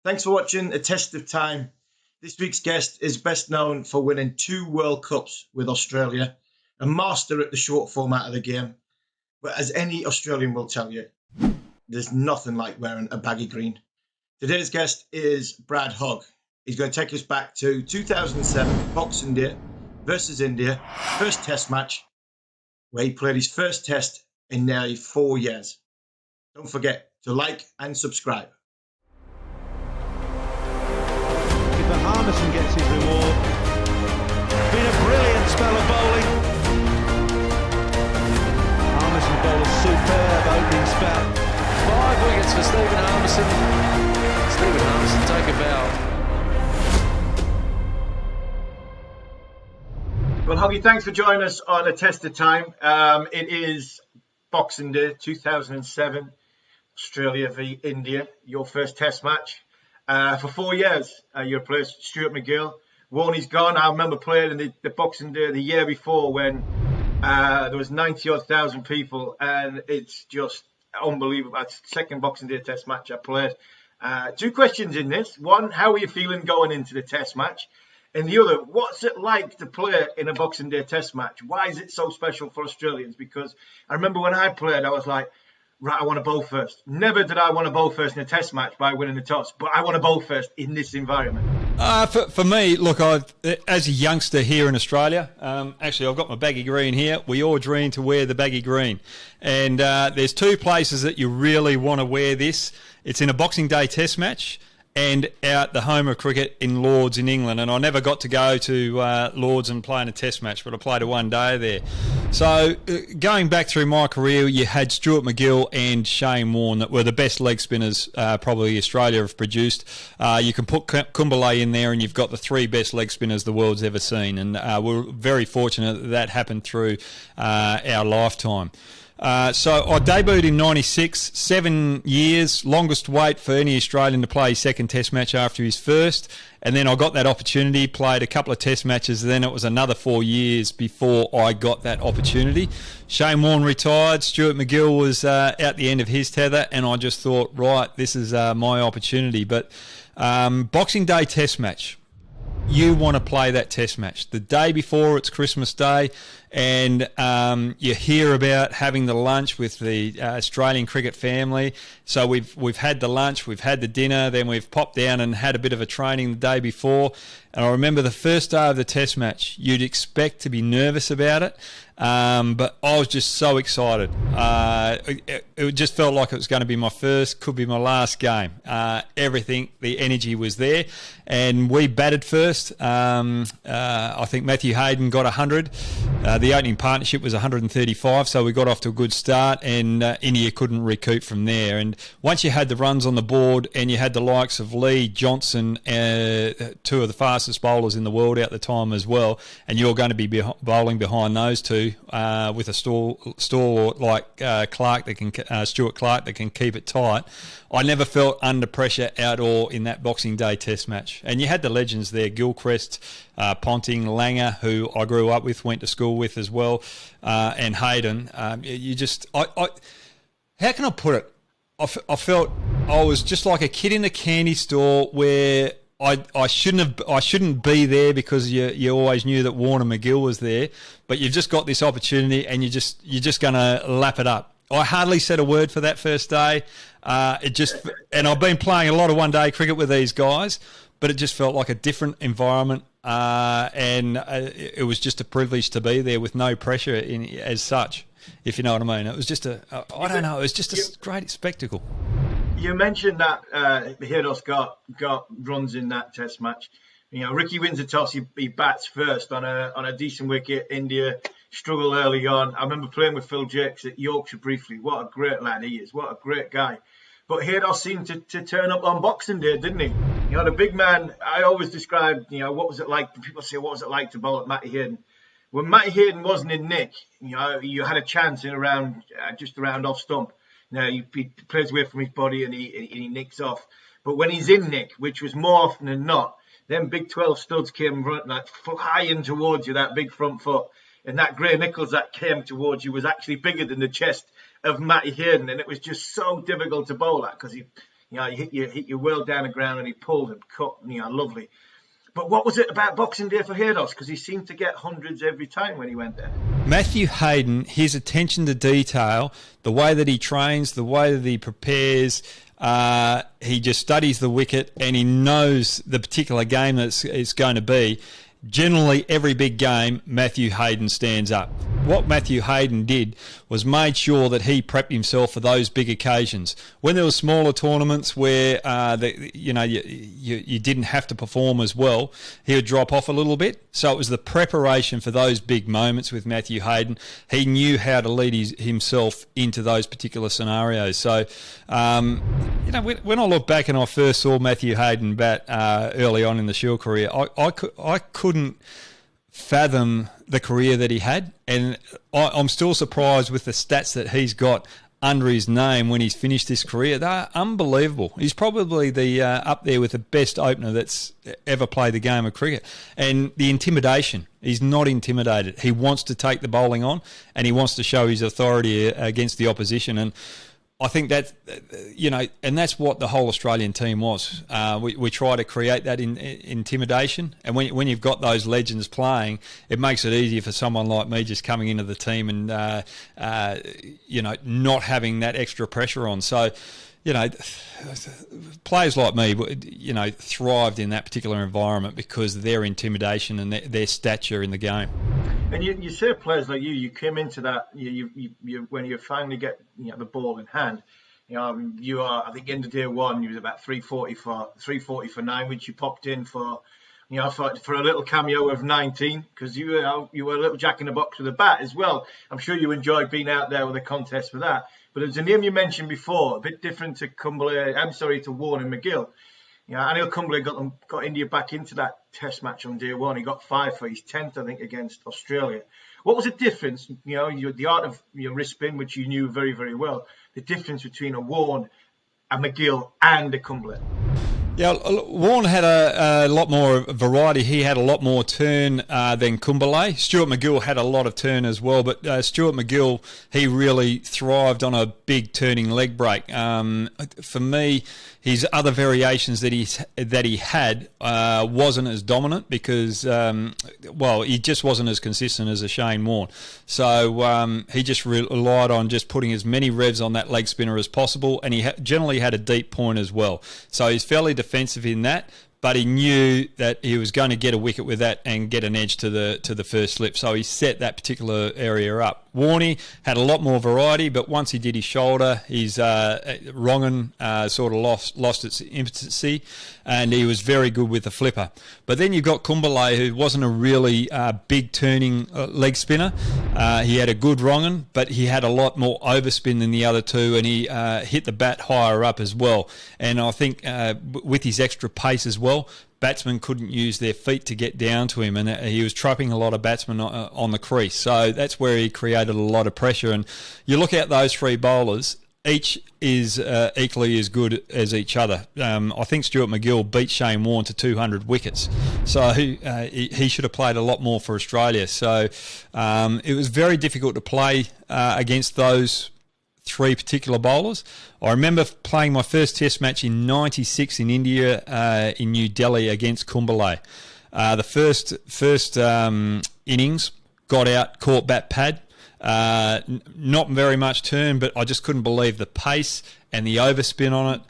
Thanks for watching A Test of Time. This week's guest is best known for winning 2 World Cups with Australia, a master at the short format of the game. But as any Australian will tell you, there's nothing like wearing a baggy green. Today's guest is Brad Hogg. He's going to take us back to 2007 Boxing Day versus India, first test match, where he played his first test in nearly 4 years. Don't forget to like and subscribe. Harmison gets his reward. Been a brilliant spell of bowling. Harmison bowled a superb opening spell. 5 wickets for Stephen Harmison. Stephen Harmison take a bow. Well, Hoggy, thanks for joining us on A Test of Time. It is Boxing Day 2007, Australia v India, your first test match. For 4 years, you replaced Stuart MacGill. Warnie's gone. I remember playing in the Boxing Day the year before when there was 90,000 people, and it's just unbelievable. That's the second Boxing Day test match I played. 2 questions in this. One, how are you feeling going into the test match? And the other, what's it like to play in a Boxing Day test match? Why is it so special for Australians? Because I remember when I played, I was like, right, I want to bowl first. Never did I want to bowl first in a test match by winning the toss, but I want to bowl first in this environment. For me, look, as a youngster here in Australia, actually I've got my baggy green here. We all dream to wear the baggy green. And there's 2 places that you really want to wear this. It's in a Boxing Day test match and out the home of cricket in Lords in England. And I never got to go to Lords and play in a test match, but I played a 1 day there. So going back through my career, you had Stuart MacGill and Shane Warne that were the best leg spinners probably Australia have produced. You can put Kumble in there and you've got the 3 best leg spinners the world's ever seen. And we're very fortunate that happened through our lifetime. So I debuted in 96, 7 years, longest wait for any Australian to play his second test match after his first. And then I got that opportunity, played a couple of test matches, then it was another 4 years before I got that opportunity. Shane Warne retired, Stuart MacGill was at the end of his tether, and I just thought, right, this is my opportunity. But Boxing Day test match. You want to play that test match. The day before, it's Christmas Day, and you hear about having the lunch with the Australian cricket family. So we've had the lunch, we've had the dinner, then we've popped down and had a bit of a training the day before. And I remember the first day of the test match, you'd expect to be nervous about it, but I was just so excited. It just felt like it was going to be my first, could be my last game. Everything, the energy was there, and we batted first. I think Matthew Hayden got 100. The opening partnership was 135, so we got off to a good start, and India couldn't recoup from there. And once you had the runs on the board, and you had the likes of Lee, Johnson, 2 of the fastest bowlers in the world at the time as well, and you're going to be bowling behind those 2 with a stalwart like Clark that can Stuart Clark that can keep it tight. I never felt under pressure at all in that Boxing Day test match. And you had the legends there, Gilchrist, Ponting, Langer, who I grew up with, went to school with as well, and Hayden. How can I put it? I felt I was just like a kid in a candy store where I shouldn't be there because you always knew that Warne and MacGill was there, but you've just got this opportunity and you're just going to lap it up. I hardly said a word for that first day. And I've been playing a lot of 1 day cricket with these guys, but it just felt like a different environment, and it was just a privilege to be there with no pressure as such, if you know what I mean. It was just it was just a great spectacle. You mentioned that Hayden got runs in that test match. You know, Ricky wins the toss, he bats first on a decent wicket. India struggled early on. I remember playing with Phil Jakes at Yorkshire briefly. What a great lad he is. What a great guy. But Hayden seemed to turn up on Boxing Day, didn't he? You know, the big man, I always described, what was it like? People say, what was it like to bowl at Matty Hayden? When Matty Hayden wasn't in nick, you had a chance in around, just around off stump. Now, he plays away from his body and he nicks off. But when he's in nick, which was more often than not, them big 12 studs came like flying towards you, that big front foot. And that Gray Nichols that came towards you was actually bigger than the chest of Matty Hayden. And it was just so difficult to bowl at because He hit you well down the ground and he pulled and cut, lovely. But what was it about Boxing Day for Haydos? Because he seemed to get hundreds every time when he went there. Matthew Hayden, his attention to detail, the way that he trains, the way that he prepares, he just studies the wicket and he knows the particular game that it's going to be. Generally, every big game, Matthew Hayden stands up. What Matthew Hayden did was made sure that he prepped himself for those big occasions. When there were smaller tournaments where you didn't have to perform as well, he would drop off a little bit. So it was the preparation for those big moments with Matthew Hayden. He knew how to lead himself into those particular scenarios. So, when I look back and I first saw Matthew Hayden bat early on in the Shield career, I couldn't fathom the career that he had, and I'm still surprised with the stats that he's got under his name when he's finished this career. They're unbelievable. He's probably the up there with the best opener that's ever played the game of cricket. And the intimidation, he's not intimidated. He wants to take the bowling on and he wants to show his authority against the opposition. And I think that, and that's what the whole Australian team was. We try to create that intimidation. And when you've got those legends playing, it makes it easier for someone like me just coming into the team and, not having that extra pressure on. So, players like me, thrived in that particular environment because of their intimidation and their stature in the game. And you say players like you came into that, when you finally get the ball in hand, you are, I think, end of day one, you was about 340 for 9, which you popped in for, for a little cameo of 19, because you were a little jack in the box with a bat as well. I'm sure you enjoyed being out there with a contest for that. But it was a name you mentioned before, a bit different to to Warne and MacGill. I know Kumble got India back into that test match on day one. He got 5 for his 10th, I think, against Australia. What was the difference? The art of wrist spin, which you knew very, very well. The difference between a Warne, a MacGill, and a Kumble. Yeah, Warne had a lot more variety. He had a lot more turn than Kumble. Stuart MacGill had a lot of turn as well, but Stuart MacGill, he really thrived on a big turning leg break. For me, his other variations that he had wasn't as dominant because, he just wasn't as consistent as a Shane Warne. So he just relied on just putting as many revs on that leg spinner as possible, and he generally had a deep point as well. So he's fairly defensive in that, but he knew that he was going to get a wicket with that and get an edge to the first slip. So he set that particular area up. Warney had a lot more variety, but once he did his shoulder, his wrong'un sort of lost its impetency, and he was very good with the flipper. But then you've got Kumble, who wasn't a really big turning leg spinner. He had a good wrong'un, but he had a lot more overspin than the other two, and he hit the bat higher up as well. And I think with his extra pace as well, batsmen couldn't use their feet to get down to him, and he was trapping a lot of batsmen on the crease. So that's where he created a lot of pressure. And you look at those three bowlers, each is equally as good as each other. I think Stuart MacGill beat Shane Warne to 200 wickets. So he should have played a lot more for Australia. So it was very difficult to play against those three particular bowlers. I remember playing my first test match in 96 in India, in New Delhi against Kumble. The first innings, got out, caught bat pad, not very much turn, but I just couldn't believe the pace and the overspin on it,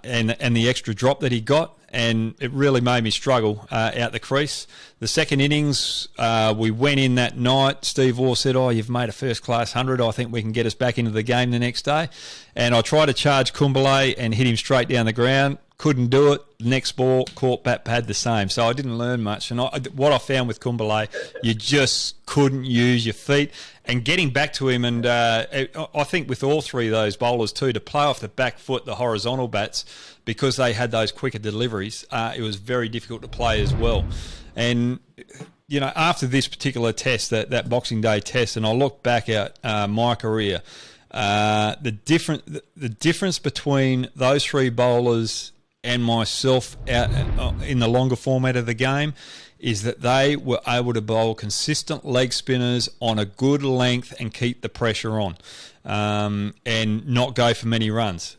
and the extra drop that he got, and it really made me struggle out the crease. The second innings, we went in that night. Steve Waugh said, you've made a first-class 100. I think we can get us back into the game the next day. And I tried to charge Kumble and hit him straight down the ground. Couldn't do it. Next ball, caught bat pad the same. So I didn't learn much. And what I found with Kumble, you just couldn't use your feet. And getting back to him, and I think with all three of those bowlers too, to play off the back foot, the horizontal bats, because they had those quicker deliveries, it was very difficult to play as well. And, after this particular test, that Boxing Day test, and I look back at my career, the difference between those three bowlers and myself out in the longer format of the game is that they were able to bowl consistent leg spinners on a good length and keep the pressure on, and not go for many runs.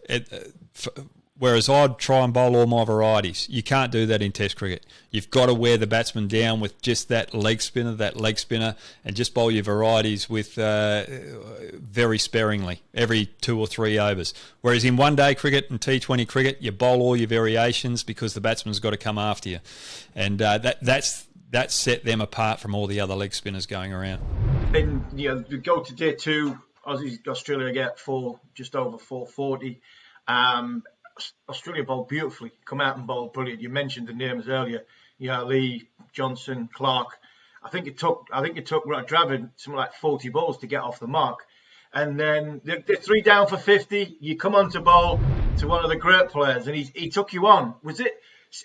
Whereas I'd try and bowl all my varieties. You can't do that in Test cricket. You've got to wear the batsman down with just that leg spinner, and just bowl your varieties with very sparingly, every 2 or 3 overs. Whereas in one-day cricket and T20 cricket, you bowl all your variations because the batsman's got to come after you. And that's set them apart from all the other leg spinners going around. And we go to day 2, Australia get just over 440. Australia bowled beautifully, come out and bowled brilliant. You mentioned the names earlier, Lee, Johnson, Clark. I think it took Dravid something like 40 balls to get off the mark. And then they're 3 down for 50. You come on to bowl to one of the great players, and he took you on. Was it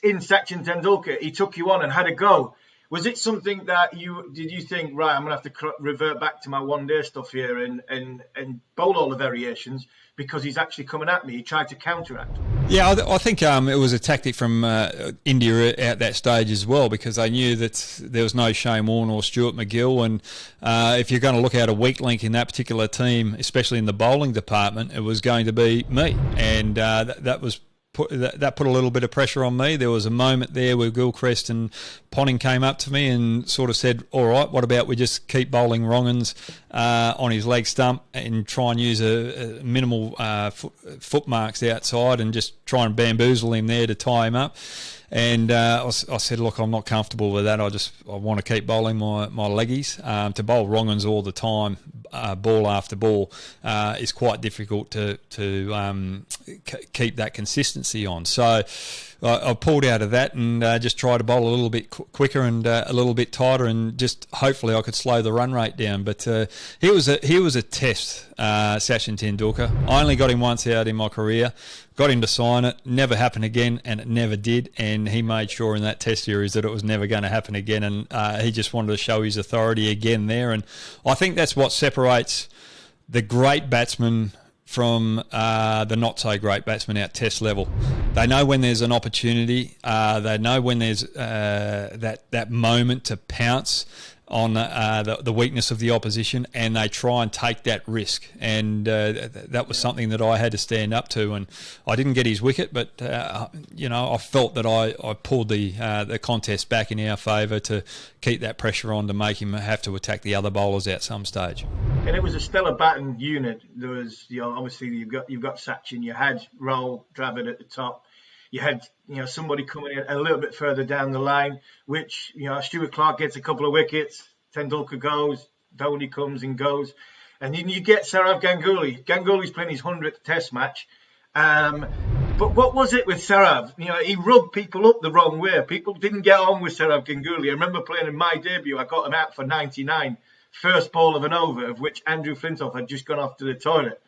in Sachin Tendulkar? He took you on and had a go. Was it something that did you think, right, I'm going to have to revert back to my one-day stuff here and bowl all the variations because he's actually coming at me? He tried to counteract. Yeah, I think it was a tactic from India at that stage as well, because they knew that there was no Shane Warne or Stuart MacGill, and if you're going to look at a weak link in that particular team, especially in the bowling department, it was going to be me, and that put a little bit of pressure on me. There was a moment there where Gilchrist and Ponting came up to me and sort of said, all right, what about we just keep bowling wrong-uns on his leg stump and try and use a minimal foot marks outside and just try and bamboozle him there to tie him up. And I said, look, I'm not comfortable with that. I want to keep bowling my leggies. To bowl wrong-uns all the time, ball after ball, is quite difficult to keep that consistency on. So I pulled out of that and just tried to bowl a little bit quicker and a little bit tighter, and just hopefully I could slow the run rate down. But he was a test, Sachin Tendulkar. I only got him once out in my career. Got him to sign it, never happened again, and it never did. And he made sure in that test series that it was never going to happen again. And he just wanted to show his authority again there. And I think that's what separates the great batsman from the not-so-great batsman at test level. They know when there's an opportunity. They know when there's that moment to pounce on the weakness of the opposition, and they try and take that risk. And that was something that I had to stand up to. And I didn't get his wicket, but I felt that I pulled the contest back in our favour to keep that pressure on, to make him have to attack the other bowlers at some stage. And it was a stellar batting unit. There was, obviously you've got Sachin, you had Rahul Dravid at the top. You had, somebody coming in a little bit further down the line, which, Stuart Clark gets a couple of wickets, Tendulkar goes, Dhoni comes and goes. And then you get Sourav Ganguly. Ganguly's playing his 100th test match. But what was it with Sourav? He rubbed people up the wrong way. People didn't get on with Sourav Ganguly. I remember playing in my debut, I got him out for 99, first ball of an over, of which Andrew Flintoff had just gone off to the toilet.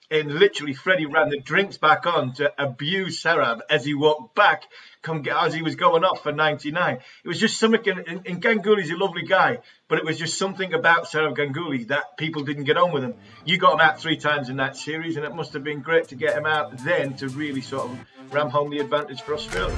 And literally, Freddie ran the drinks back on to abuse Sourav as he walked back, as he was going off for 99. It was just something, and Ganguly's a lovely guy, but it was just something about Sourav Ganguly that people didn't get on with him. You got him out 3 times in that series, and it must have been great to get him out then to really sort of ram home the advantage for Australia.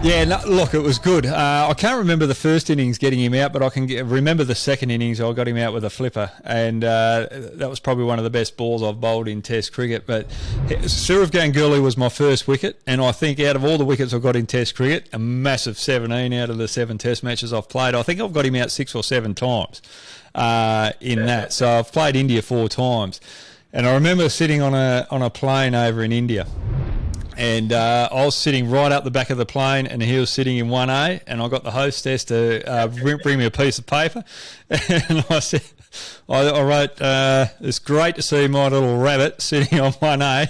Yeah, look, it was good. I can't remember the first innings getting him out, but I can remember the second innings. I got him out with a flipper, and that was probably one of the best balls I've bowled in Test cricket. But Sourav Ganguly was my first wicket, and I think out of all the wickets I've got in Test cricket, a massive 17 out of the 7 Test matches I've played. I think I've got him out 6 or 7 times in that. So I've played India 4 times, and I remember sitting on a plane over in India. And I was sitting right up the back of the plane, and he was sitting in 1A, and I got the hostess to bring me a piece of paper, and I said, I wrote, it's great to see my little rabbit sitting on 1A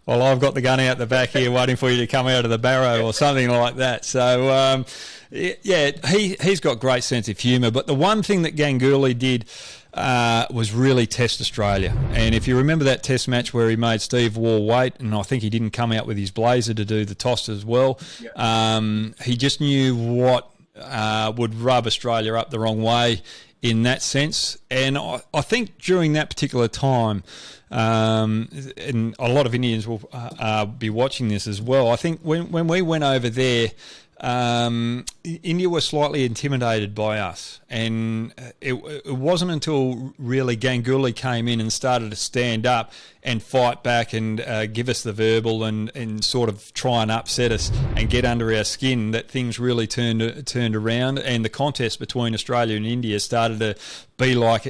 while I've got the gun out the back here waiting for you to come out of the barrow, or something like that. So, he's got great sense of humour. But the one thing that Ganguly did was really test Australia. And if you remember that test match where he made Steve Waugh wait, and I think he didn't come out with his blazer to do the toss as well, he just knew what would rub Australia up the wrong way in that sense. And I think during that particular time, and a lot of Indians will be watching this as well, I think when we went over there, India was slightly intimidated by us, and it wasn't until really Ganguly came in and started to stand up and fight back and give us the verbal and sort of try and upset us and get under our skin that things really turned around, and the contest between Australia and India started to be like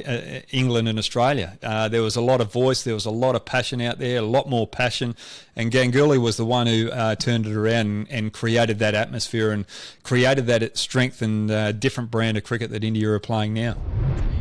England and Australia. There was a lot of voice, there was a lot of passion out there, a lot more passion, and Ganguly was the one who turned it around and created that atmosphere and created that strength and different brand of cricket that India are playing now.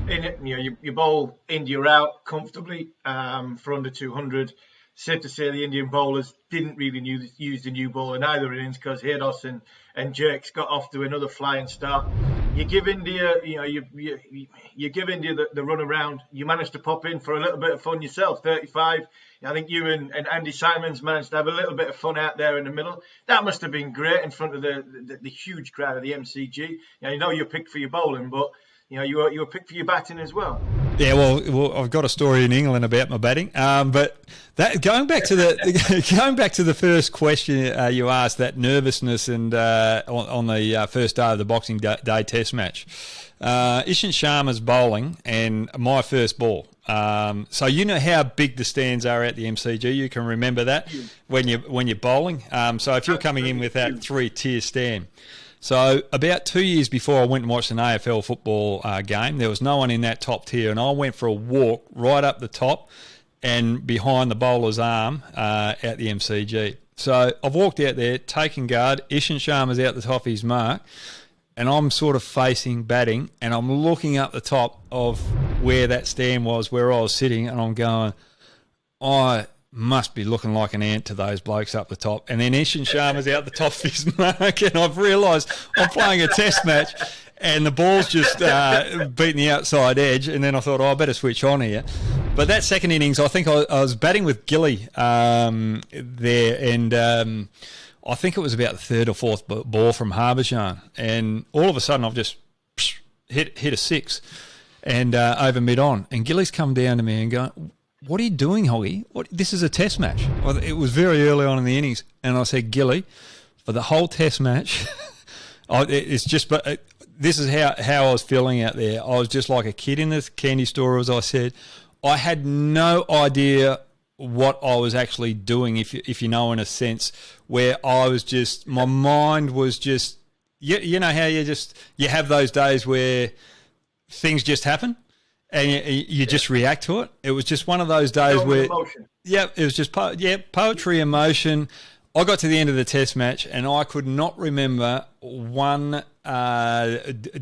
You bowl India out comfortably for under 200. Safe to say the Indian bowlers didn't really use the new ball in either innings, because Hayden and Jerks got off to another flying start. You give India, you give India the run around. You managed to pop in for a little bit of fun yourself. 35. I think you and Andy Simons managed to have a little bit of fun out there in the middle. That must have been great in front of the huge crowd of the MCG. You're picked for your bowling, but you were picked for your batting as well. Yeah, well, I've got a story in England about my batting. But going back to the first question you asked, that nervousness and on the first day of the Boxing Day Test match, Ishant Sharma's bowling and my first ball. So you know how big the stands are at the MCG. You can remember that when you're bowling. So if you're coming in with that 3-tier stand. So about 2 years before I went and watched an AFL football game, there was no one in that top tier, and I went for a walk right up the top and behind the bowler's arm at the MCG. So I've walked out there, taken guard, Ishant Sharma's out the top of his mark, and I'm sort of facing batting, and I'm looking up the top of where that stand was, where I was sitting, and I'm going, I must be looking like an ant to those blokes up the top. And then Ishant Sharma's out the top of his mark, and I've realised I'm playing a test match and the ball's just beating the outside edge, and then I thought, I better switch on here. But that second innings, I think I was batting with Gilly there, and I think it was about the third or fourth ball from Harmison, and all of a sudden I've just hit a six and over mid-on, and Gilly's come down to me and going, what are you doing, Hoggy? This is a test match. Well, it was very early on in the innings, and I said, Gilly, for the whole test match, it's just. But this is how I was feeling out there. I was just like a kid in the candy store, as I said. I had no idea what I was actually doing, if you know, in a sense, where I was just, my mind was just, you know how you have those days where things just happen? And you just react to it. It was just one of those days where, emotion. Yeah, it was just poetry, emotion. I got to the end of the test match and I could not remember one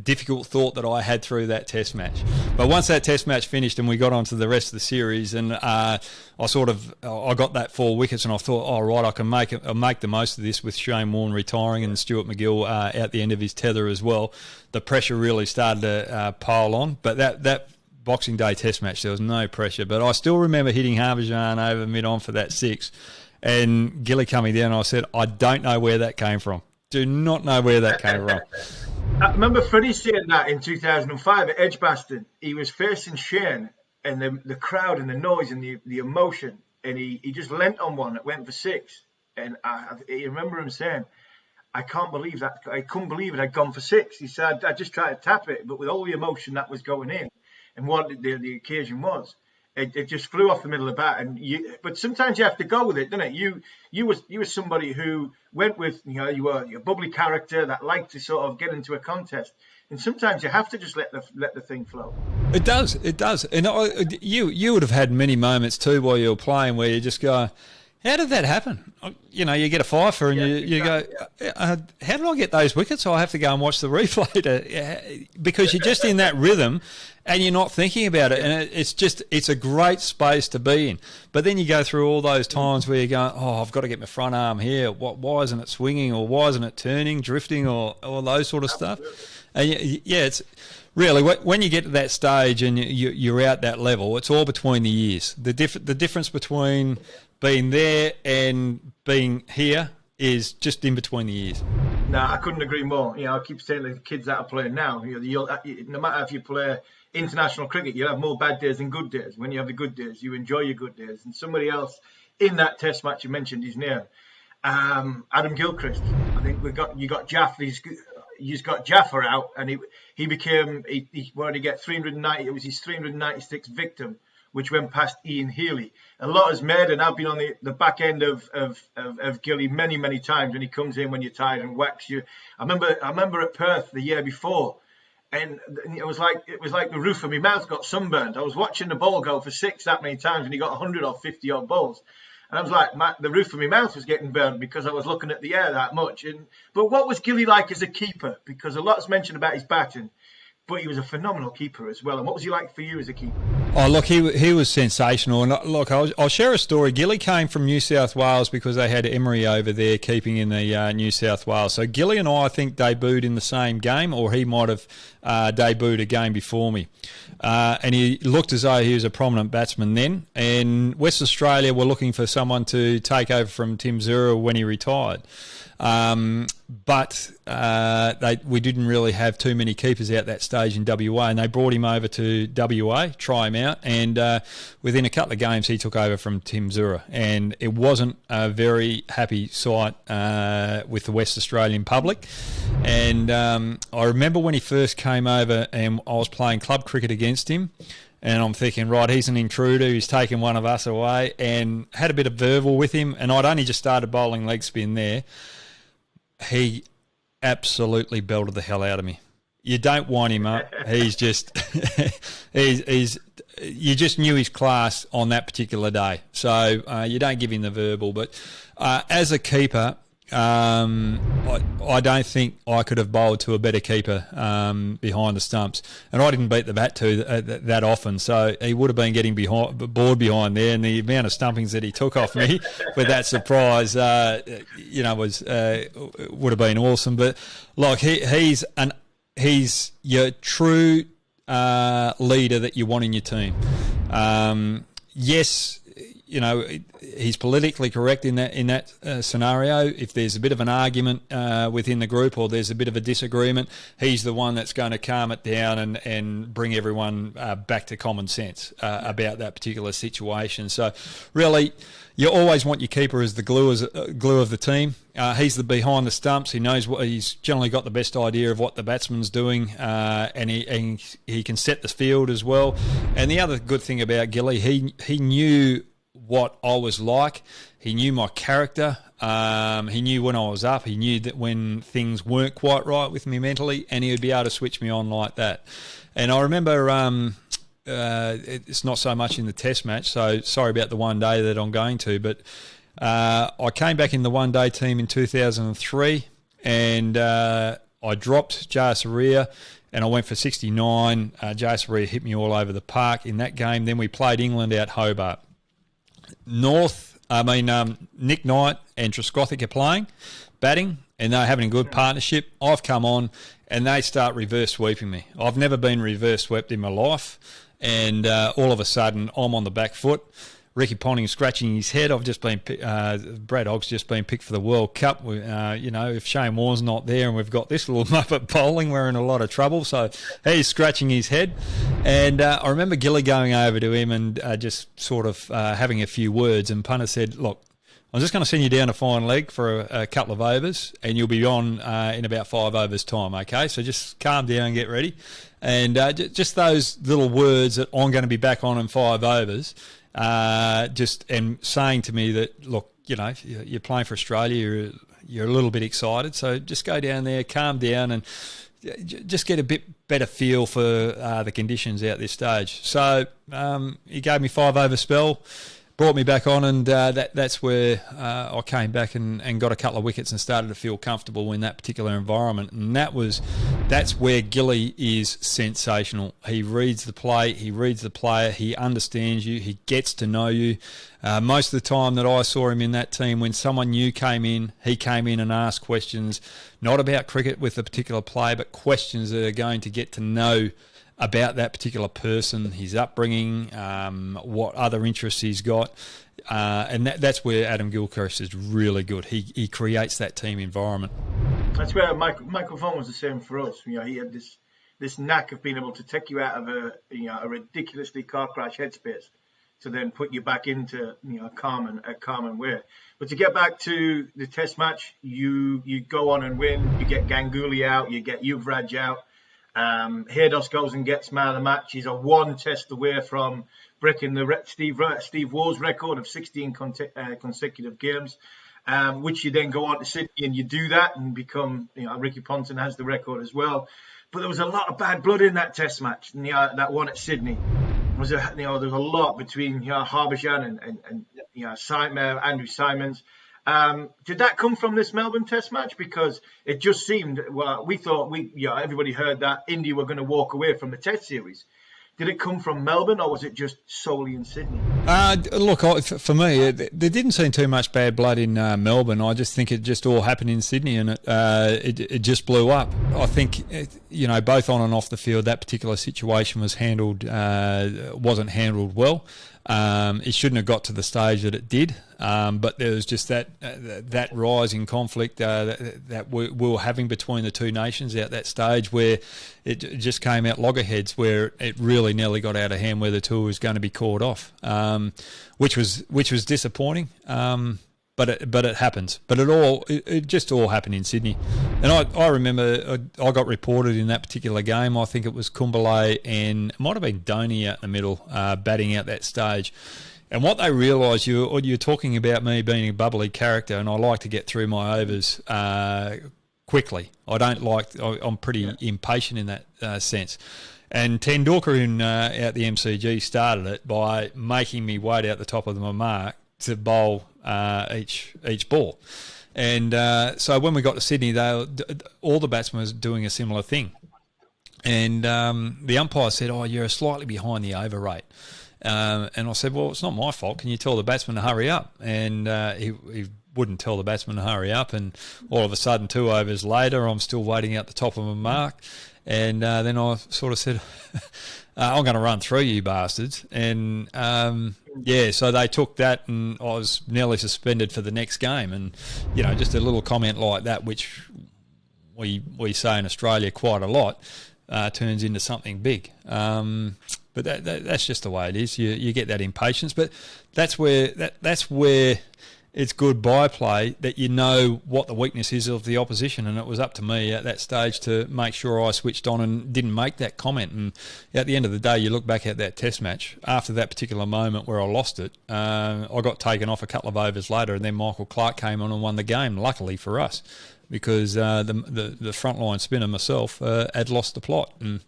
difficult thought that I had through that test match. But once that test match finished and we got on to the rest of the series, and I got that 4 wickets, and I thought, oh, right, I can make the most of this with Shane Warne retiring and Stuart MacGill out the end of his tether as well. The pressure really started to pile on. But that Boxing Day Test match, there was no pressure, but I still remember hitting Harmison over mid-on for that 6, and Gilly coming down, and I said, I don't know where that came from. Do not know where that came from. I remember Freddie saying that in 2005 at Edgbaston. He was facing Shane, and the crowd and the noise and the emotion, and he just leant on one that went for 6, and I remember him saying, I can't believe that. I couldn't believe it had gone for 6. He said, I just tried to tap it, but with all the emotion that was going in, and what the occasion was, it just flew off the middle of the bat. But sometimes you have to go with it, don't it? You were somebody who went with, you were a bubbly character that liked to sort of get into a contest, and sometimes you have to just let the thing flow. It does, and you would have had many moments too while you were playing where you just go, how did that happen? You get a fifer and you go, how did I get those wickets? So I have to go and watch the replay because you're just in that rhythm and you're not thinking about it. And it's a great space to be in. But then you go through all those times where you're going, oh, I've got to get my front arm here. Why isn't it swinging, or why isn't it turning, drifting, or all those sort of stuff? And it's really, when you get to that stage and you're out that level, it's all between the years. The difference between being there and being here is just in between the years. No, I couldn't agree more. I keep saying to the kids that are playing now, no matter if you play international cricket, you'll have more bad days than good days. When you have the good days, you enjoy your good days. And somebody else in that Test match, you mentioned his name, Adam Gilchrist. I think you got Jaff. He's got Jaffer out, and he became he wanted to get 390. It was his 396th victim, which went past Ian Healy. A lot is made, and I've been on the back end of Gilly many times when he comes in when you're tired and whacks you. I remember at Perth the year before, and it was like the roof of my mouth got sunburned. I was watching the ball go for 6 that many times, and he got 100 or 50 odd balls. And I was like, the roof of my mouth was getting burned because I was looking at the air that much. But what was Gilly like as a keeper? Because a lot's mentioned about his batting, but he was a phenomenal keeper as well. And what was he like for you as a keeper? Oh, look, he was sensational. And look, I'll share a story. Gilly came from New South Wales because they had Emery over there keeping in the New South Wales. So Gilly and I think, debuted in the same game, or he might have debuted a game before me. And he looked as though he was a prominent batsman then. And West Australia were looking for someone to take over from Tim Zura when he retired. But we didn't really have too many keepers out that stage in WA, and they brought him over to WA, try him out, and within a couple of games he took over from Tim Zura, and it wasn't a very happy sight with the West Australian public. And I remember when he first came over and I was playing club cricket against him, and I'm thinking, right, he's an intruder, he's taken one of us away, and had a bit of verbal with him, and I'd only just started bowling leg spin there. He absolutely belted the hell out of me. You don't wind him up. He's just, you just knew his class on that particular day. So you don't give him the verbal. But as a keeper, I don't think I could have bowled to a better keeper behind the stumps. And I didn't beat the bat to that often, so he would have been getting bored behind there. And the amount of stumpings that he took off me with that surprise, would have been awesome. But like he's your true leader that you want in your team. Yes. He's politically correct in that scenario. If there's a bit of an argument within the group, or there's a bit of a disagreement, he's the one that's going to calm it down and bring everyone back to common sense about that particular situation. So really, you always want your keeper as the glue of the team. He's the behind the stumps. He knows he's generally got the best idea of what the batsman's doing, and he can set the field as well. And the other good thing about Gilly, he knew what I was like. He knew my character. He knew when I was up. He knew that when things weren't quite right with me mentally, and he would be able to switch me on like that. And I remember it's not so much in the Test match, so sorry about the one day that I'm going to, but I came back in the one-day team in 2003, and I dropped Jayasuriya, and I went for 69. Jayasuriya hit me all over the park in that game. Then we played England out Hobart. Nick Knight and Trescothick are playing, batting, and they're having a good partnership. I've come on, and they start reverse sweeping me. I've never been reverse swept in my life, and all of a sudden I'm on the back foot. Ricky Ponting scratching his head. Brad Hogg's just been picked for the World Cup. If Shane Warne's not there and we've got this little muppet bowling, we're in a lot of trouble. So he's scratching his head. And I remember Gilly going over to him and just sort of having a few words. And punter said, look, I'm just going to send you down a fine leg for a couple of overs, and you'll be on in about 5 overs time, okay? So just calm down and get ready. And just those little words that I'm going to be back on in 5 overs, and saying to me that, look, you're playing for Australia, you're a little bit excited, so just go down there, calm down, and just get a bit better feel for the conditions out this stage. So he gave me 5 over spell, brought me back on, and that's where I came back and got a couple of wickets and started to feel comfortable in that particular environment. And that's where Gilly is sensational. He reads the play, he reads the player, he understands you, he gets to know you. Most of the time that I saw him in that team, when someone new came in, he came in and asked questions, not about cricket with a particular play, but questions that are going to get to know about that particular person, his upbringing, what other interests he's got. And that's where Adam Gilchrist is really good. He creates that team environment. That's where Michael Vaughan was the same for us. He had this knack of being able to take you out of a ridiculously car crash headspace to then put you back into a calm and way. But to get back to the Test match, you go on and win. You get Ganguly out. You get Yuvraj out. Hayden goes and gets man of the match. He's a one Test away from breaking the Steve Waugh's record of 16 consecutive games, which you then go on to Sydney and you do that and become, Ricky Ponting has the record as well. But there was a lot of bad blood in that Test match, that one at Sydney. There was a lot between Harmison and Andrew Simons. Did that come from this Melbourne Test match? Because it just seemed, we thought everybody heard that India were going to walk away from the Test series. Did it come from Melbourne, or was it just solely in Sydney? Look, for me, there didn't seem too much bad blood in Melbourne. I just think it just all happened in Sydney, and it just blew up. I think, both on and off the field, that particular situation wasn't handled well. It shouldn't have got to the stage that it did, but there was just that rise in conflict that we were having between the two nations at that stage, where it just came out loggerheads, where it really nearly got out of hand, where the two was going to be called off, which was disappointing. But it happens. But it just all happened in Sydney. And I remember I got reported in that particular game. I think it was Kumble and it might have been Dhoni out in the middle, batting out that stage. And what they realised, you're talking about me being a bubbly character, and I like to get through my overs quickly. I'm pretty impatient in that sense. And Tendulkar out the MCG started it by making me wait out the top of my mark to bowl each ball. And so when we got to Sydney, all the batsmen was doing a similar thing. And the umpire said, you're slightly behind the over rate. And I said, well, it's not my fault. Can you tell the batsman to hurry up? And he wouldn't tell the batsman to hurry up. And all of a sudden, 2 overs later, I'm still waiting out the top of my mark. And then I sort of said, I'm going to run through you bastards. And, so they took that, and I was nearly suspended for the next game. And, just a little comment like that, which we say in Australia quite a lot, turns into something big. But that's just the way it is. You get that impatience. But that's where it's good byplay, that you know what the weakness is of the opposition, and it was up to me at that stage to make sure I switched on and didn't make that comment. And at the end of the day, you look back at that Test match, after that particular moment where I lost it, I got taken off a couple of overs later, and then Michael Clarke came on and won the game, luckily for us, because the frontline spinner myself had lost the plot, and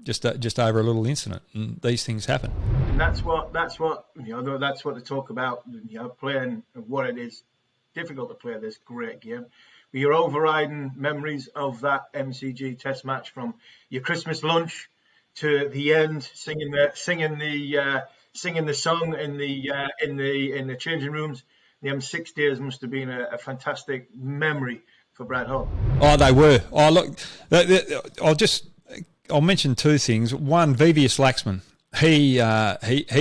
just over a little incident, and these things happen. And that's what that's what they talk about. Playing what it is difficult to play this great game. Your overriding memories of that MCG Test match, from your Christmas lunch to the end, singing the song in the changing rooms. Them 6 days must have been a fantastic memory for Brad Hogg. Oh, they were. Oh, look, I'll mention 2 things. One, VVS Laxman. He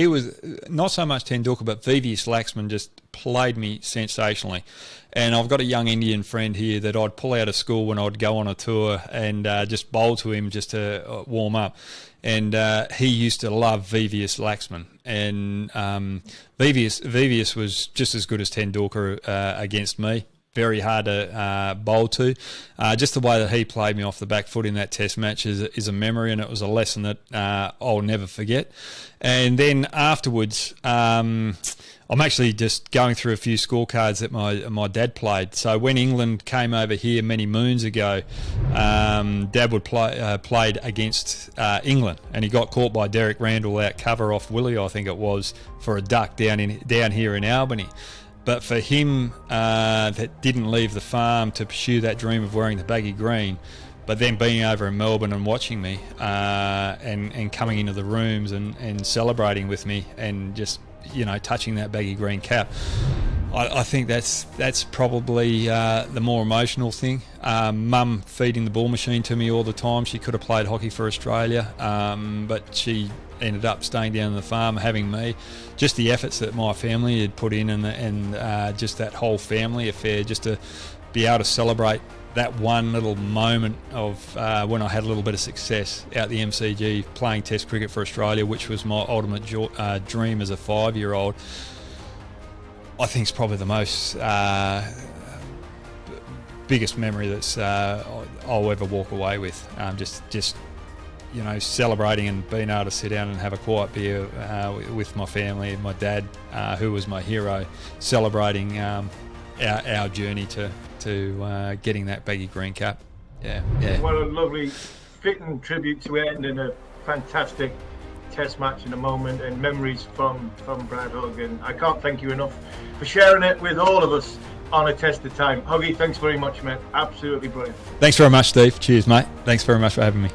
was not so much Tendulkar, but VVS Laxman just played me sensationally. And I've got a young Indian friend here that I'd pull out of school when I'd go on a tour and just bowl to him just to warm up. And he used to love VVS Laxman. And VVS was just as good as Tendulkar against me. Very hard to bowl to. Just the way that he played me off the back foot in that Test match is a memory, and it was a lesson that I'll never forget. And then afterwards, I'm actually just going through a few scorecards that my dad played. So when England came over here many moons ago, Dad would played against England, and he got caught by Derek Randall out cover off Willie, I think it was, for a duck down here in Albany. But for him, that didn't leave the farm to pursue that dream of wearing the baggy green, but then being over in Melbourne and watching me and coming into the rooms and celebrating with me and just, touching that baggy green cap, I think that's probably the more emotional thing. Mum feeding the ball machine to me all the time. She could have played hockey for Australia, but she ended up staying down on the farm, having me. Just the efforts that my family had put in, and just that whole family affair, just to be able to celebrate that one little moment of when I had a little bit of success out the MCG playing Test cricket for Australia, which was my ultimate dream as a 5-year-old, I think is probably the most biggest memory that's I'll ever walk away with. Just celebrating and being able to sit down and have a quiet beer with my family and my dad, who was my hero, celebrating our journey to getting that baggy green cap. Yeah. What a lovely, fitting tribute to end in a fantastic Test match in a moment, and memories from Brad Hogg. And I can't thank you enough for sharing it with all of us on A Test of Time. Hoggy, thanks very much, mate. Absolutely brilliant. Thanks very much, Steve. Cheers, mate. Thanks very much for having me.